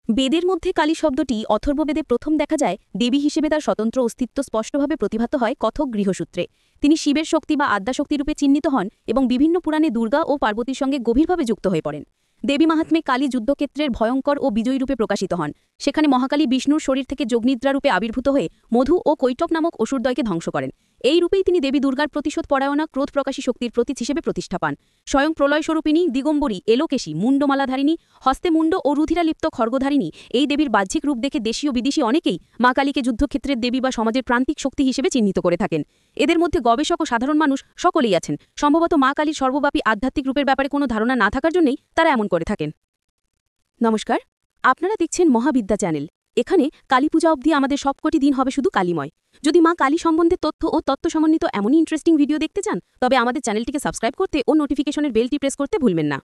বেদের মধ্যে কালী শব্দটি অথর্ববেদে প্রথম দেখা যায় দেবী হিসেবে তার স্বতন্ত্র অস্তিত্ব স্পষ্টভাবে প্রতিভাত হয় কথক গৃহসূত্রে। তিনি শিবের শক্তি বা আদ্যাশক্তিরূপে চিহ্নিত হন এবং বিভিন্ন পুরাণে দুর্গা ও পার্বতীর সঙ্গে গভীরভাবে যুক্ত হয়ে পড়েন। দেবী মাহাত্ম্যে কালী যুদ্ধক্ষেত্রের ভয়ঙ্কর ও বিজয়ী রূপে প্রকাশিত হন। সেখানে মহাকালী বিষ্ণুর শরীর থেকে যোগনিদ্রা রূপে আবির্ভূত হয়ে মধু ও কৈটক নামক অসুরদ্বয়কে ধ্বংস করেন। এই রূপেই তিনি দেবী দুর্গার প্রতিশোধ পরায়ণা ক্রোধ প্রকাশী শক্তির প্রতীক হিসেবে প্রতিষ্ঠা পান। স্বয়ং প্রলয়স্বরূপিণী দিগম্বরী এলোকেশী মুন্ডমালাধারিণী হস্তে মুন্ড ও রুধিরালিপ্ত খড়গধারিণী এই দেবীর বাহ্যিক রূপ দেখে দেশী ও বিদেশী অনেকেই মা কালীকে যুদ্ধক্ষেত্রের দেবী বা সমাজের প্রান্তিক শক্তি হিসেবে চিহ্নিত করে থাকেন। এদের মধ্যে গবেষক ও সাধারণ মানুষ সকলেই আছেন। সম্ভবত মা কালীর সর্বব্যাপী আধ্যাত্মিক রূপের ব্যাপারে কোনো ধারণা না থাকার জন্যই তারা এমন করে থাকেন। নমস্কার, আপনারা দেখছেন মহাবিদ্যা চ্যানেল। এখানে কালী পূজা অবধি আমাদের সবকটি দিন হবে শুধু কালীময়। যদি মা কালী সম্বন্ধে তথ্য ও তত্ত্ব সমন্বিত এমনই ইন্টারেস্টিং ভিডিও দেখতে চান তবে আমাদের চ্যানেলটিকে সাবস্ক্রাইব করতে ও নোটিফিকেশনের বেলটি প্রেস করতে ভুলবেন না।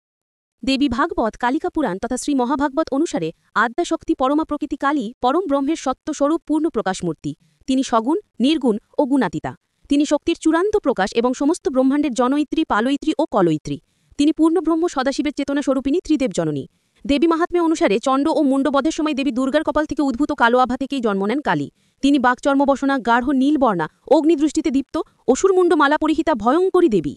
দেবী ভাগবত কালিকা পুরাণ তথা শ্রী মহাভাগবত অনুসারে আদ্যাশক্তি পরমা প্রকৃতি কালী পরম ব্রহ্মের সত্যস্বরূপ পূর্ণ প্রকাশ মূর্তি। তিনি সগুণ, নির্গুণ ও গুণাতীতা। তিনি শক্তির চূড়ান্ত প্রকাশ এবং সমস্ত ব্রহ্মাণ্ডের জনয়িত্রী, পালয়িত্রী ও কলয়িত্রী। তিনি পূর্ণব্রহ্ম সদাশিবের চেতনা স্বরূপিণী ত্রিদেব জননী। দেবী মাহাত্ম্য অনুসারে চণ্ড ও মুন্ডবধের সময় দেবী দুর্গার কপাল থেকে উদ্ভূত কালো আভা থেকেই জন্ম নেন কালী। তিনি বাকচর্মবসনা গাঢ় নীলবর্ণা অগ্নিদৃষ্টিতে দীপ্ত অসুরমুণ্ড মালা পরিহিতা ভয়ঙ্করী দেবী।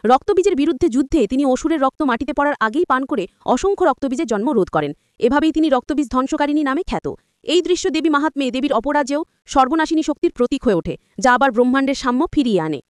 রক্তবীজের বিরুদ্ধে যুদ্ধে তিনি অসুরের রক্ত মাটিতে পড়ার আগেই পান করে অসংখ্য রক্তবীজের জন্ম রোধ করেন। এভাবেই তিনি রক্তবীজ ধ্বংসকারিণী নামে খ্যাত। এই দৃশ্য দেবী মাহাত্ম্যে দেবীর অপরাজেয় সর্বনাশিনী শক্তির প্রতীক হয়ে ওঠে, যা আবার ব্রহ্মাণ্ডের সাম্য ফিরিয়ে আনে।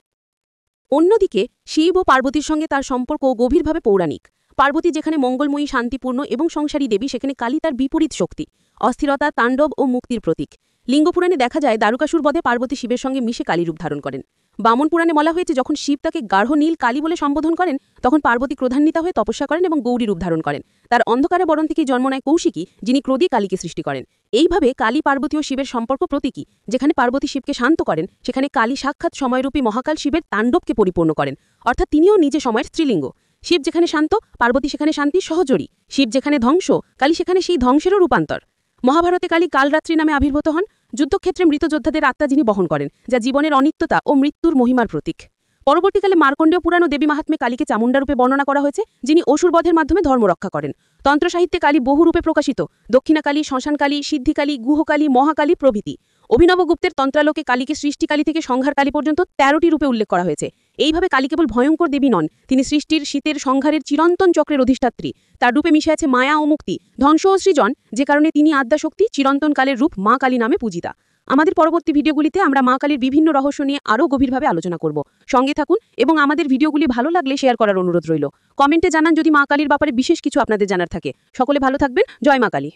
অন্যদিকে শিব ও পার্বতীর সঙ্গে তার সম্পর্ক গভীরভাবে পৌরাণিক। পার্বতী যেখানে মঙ্গলময়ী, শান্তিপূর্ণ এবং সংসারী দেবী, সেখানে কালী তার বিপরীত শক্তি, অস্থিরতা, তাণ্ডব ও মুক্তির প্রতীক। লিঙ্গপুরাণে দেখা যায় দারুকাসুর বধে পার্বতী শিবের সঙ্গে মিশে কালী রূপ ধারণ করেন। বামন পুরাণে বলা হয়েছে যখন শিব তাকে গাঢ় নীল কালী বলে সম্বোধন করেন তখন পার্বতী ক্রোধান্বিতা হয়ে তপস্যা করেন এবং গৌরী রূপ ধারণ করেন। তার অন্ধকারে বরণ থেকেই জন্ম নেয় কৌশিকী, যিনি ক্রোধী কালীকে সৃষ্টি করেন। এইভাবে কালী পার্বতী ও শিবের সম্পর্ক প্রতীকী। যেখানে পার্বতী শিবকে শান্ত করেন সেখানে কালী সাক্ষাৎ সময়রূপী মহাকাল শিবের তাণ্ডবকে পরিপূর্ণ করেন, অর্থাৎ তিনিও নিজে সময়ের স্ত্রীলিঙ্গ। শিব যেখানে শান্ত, পার্বতী সেখানে শান্তির সহচরী। শিব যেখানে ধ্বংস, কালী সেখানে সেই ধ্বংসেরও রূপান্তর। মহাভারতে কালী কালরাত্রি নামে আবির্ভূত হন, যুদ্ধক্ষেত্রে মৃত যোদ্ধাদের আত্মা যিনি বহন করেন, যা জীবনের অনিত্যতা ও মৃত্যুর মহিমার প্রতীক। পরবর্তীকালে মার্কণ্ডেয় পুরাণ ও দেবী মাহাত্ম্যে কালীকে চামুণ্ডারূপে বর্ণনা করা হয়েছে, যিনি অসুরবধের মাধ্যমে ধর্ম রক্ষা করেন। তন্ত্র সাহিত্যে কালী বহু রূপে প্রকাশিত, দক্ষিণাকালী, শ্মশানকালী, সিদ্ধিকালী, গুহকালী, মহাকালী প্রভৃতি। অভিনবগুপ্তের তন্ত্রালোকে কালীকে সৃষ্টিকালী থেকে সংহারকালী পর্যন্ত ১৩টি রূপে উল্লেখ করা হয়েছে। এইভাবে কালী কেবল ভয়ঙ্কর দেবী নন, তিনি সৃষ্টির, শীতের, সংহারের চিরন্তন চক্রের অধিষ্ঠাত্রী। তার রূপে মিশে আছে মায়া ও মুক্তি, ধ্বংস ও সৃজন, যে কারণে তিনি আদ্যাশক্তি, চিরন্তন কালের রূপ মা কালী নামে পূজিতা। আমাদের পরবর্তী ভিডিওগুলিতে আমরা মা কালীর বিভিন্ন রহস্য নিয়ে আরও গভীরভাবে আলোচনা করব। সঙ্গে থাকুন এবং আমাদের ভিডিওগুলি ভালো লাগলে শেয়ার করার অনুরোধ রইল। কমেন্টে জানান যদি মা কালীর ব্যাপারে বিশেষ কিছু আপনাদের জানার থাকে। সকলে ভালো থাকবেন। জয় মা কালী।